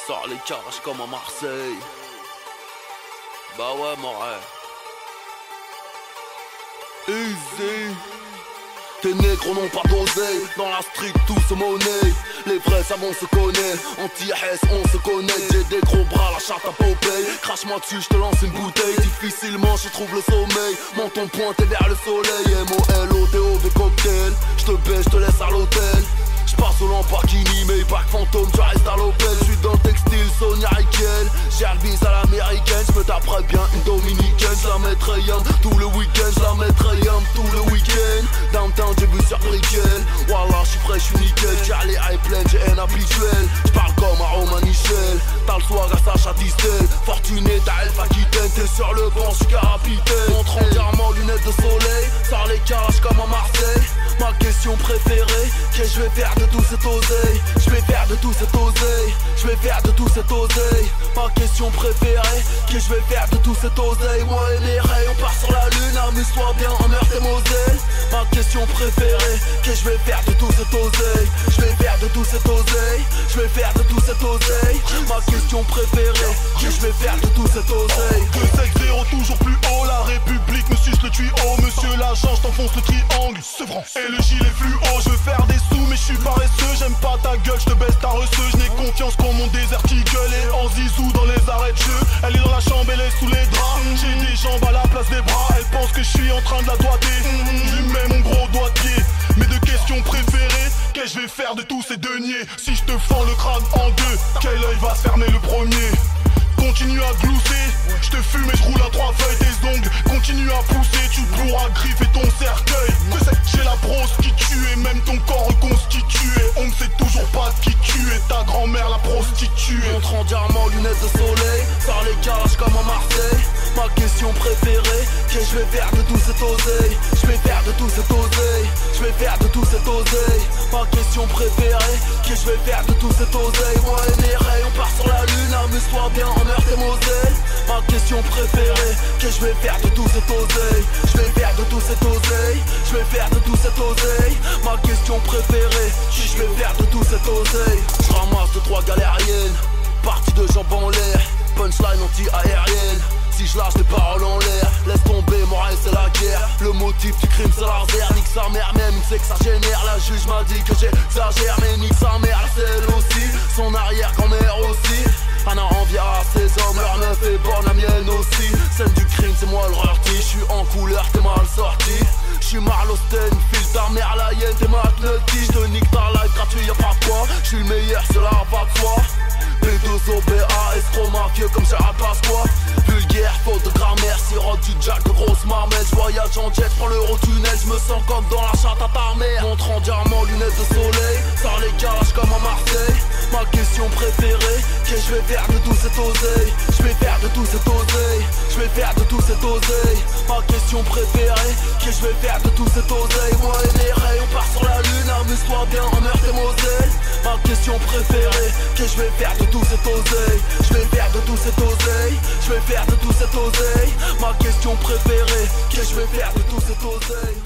Sors les carages comme à Marseille. Bah ouais, mon rêve. Easy. Tes négros n'ont pas d'oseille. Dans la street tout se monnaie. Les vrais savants se connaissent. Anti-S on se connaît. J'ai des gros bras, la charte à Popeye. Crache-moi dessus, je te lance une bouteille. Difficilement je trouve le sommeil. Menton pointé vers le soleil. M-O-L-O-T-O-V cocktail. Je te baisse, je te laisse à l'hôtel. J'passe au Lamborghini, Maybach fantôme, tu restes à l'Opel. J'suis dans le textile, Sonia Riquel. J'ai le bis à l'américaine, j'me taperais bien une dominicaine. J'la mettrais yum tout le week-end, j'la mettrais yum tout le week-end. Downtown j'ai vu sur Brickell. Wallah j'suis frais, j'suis nickel. J'ai les high plaines, j'ai un habituel. J'parle comme à Romain Michel. T'as le soir à Sacha Distel. Fortuné, t'as Elf Aquitaine. T'es sur le banc, j'suis capitaine. Montre entièrement lunettes de soleil. Sors les carages comme à Marseille. Ma question préférée, qu'est-ce que je vais faire de tout cet oseille? Je vais faire de tout cet oseille. Je vais faire de tout cet oseille. Ma question préférée, qu'est-ce que je vais faire de tout cet oseille? Moi et les rayons, on part sur la lune. Amuse-toi bien en Meurthe et Moselle. Ma question préférée, qu'est-ce que je vais faire de tout cet oseille? Je vais faire de tout cet oseille. Je vais faire de tout cet oseille. Ma question préférée, qu'est-ce que je vais faire de tout cet oseille? 2-7-0 toujours plus haut, la République me suce le tuyau. Monsieur l'agent, je t'enfonce le triangle. Et le gilet fluo, je veux faire des sous mais je suis paresseux. J'aime pas ta gueule, je te baisse ta receuse. Je n'ai confiance qu'en mon désert gueule. Et en zizou dans les arrêts de jeu. Elle est dans la chambre, elle est sous les draps. J'ai des jambes à la place des bras. Elle pense que je suis en train de la doigter. Je lui mets mon gros doigt de pied. Mes deux questions préférées, qu'est-ce que je vais faire de tous ces deniers? Si je te fends le crâne en deux, quel œil va se fermer le premier? Continue à glousser, je te fume et je roule à 3 feuilles des ongles. Continue à pousser, tu pourras griffer ton cercueil. J'ai la brosse qui tue et même ton corps reconstitué. On ne sait toujours pas qui tu es, ta grand-mère la prostituée. Montre en diamant, lunettes de soleil. Sors les carages comme à Marseille. Ma question préférée, qu'est-ce que je vais faire de tout cet oseille? Je vais faire de tout cet oseille. Je vais faire de tout cet oseille. Ma question préférée, qu'est-ce que je vais faire de tout cet oseille? Moi et les rayons, on part sur la lune. Amuse-toi bien en Meurthe et Moselle. Ma question préférée, qu'est-ce que je vais faire de tout cet oseille? Je vais faire de tout cet oseille. Je vais faire de tout cet oseille. Ma question préférée, qu'est-ce que je vais faire de tout cet oseille? Je ramasse 2-3 galériennes, partie de jambes en l'air, punchline anti-aérienne. Si je lâche des paroles en l'air, laisse tomber, mon rêve c'est la guerre. Le motif du crime c'est l'artère, nique sa mère même, c'est que ça génère. La juge m'a dit que j'exagère, mais nique sa mère, c'est elle aussi. Son arrière-grand-mère aussi. On a envie à ses hommes, leur meuf est bonne, la mienne aussi. Scène du crime c'est moi le rarty, j'suis en couleur, t'es mal sorti. J'suis Marlosten, file ta mère la hyène, t'es McNulty. J'te nique ta life gratuit, y'a pas quoi. J'suis le meilleur, cela va de soi. B2OBA, escroc mafieux comme Gérard Pasqua. Vulgaire, faute de grammaire, sirote du jack de grosse marmette. J'voyage en jet, j'prends l'Eurotunnel, j'me sens comme dans la chatte à ta mère. Montre en diamant, lunettes de soleil. Sors les carages comme à Marseille. Ma question préférée, qu'est-ce que je vais faire de tout cet oseille? Je vais faire de tout cet oseille. Je vais faire de tout cet oseille. Ma question préférée, qu'est-ce que je vais faire de tout cet oseille? Moi et les rayons, on part sur la lune. Amuse-toi bien en Meurthe et Moselle. Ma question préférée, qu'est-ce que je vais faire de tout cet oseille? Je vais faire de tout cet oseille. Je vais faire de tout cet oseille. Ma question préférée, qu'est-ce que je vais faire de tout cet oseille?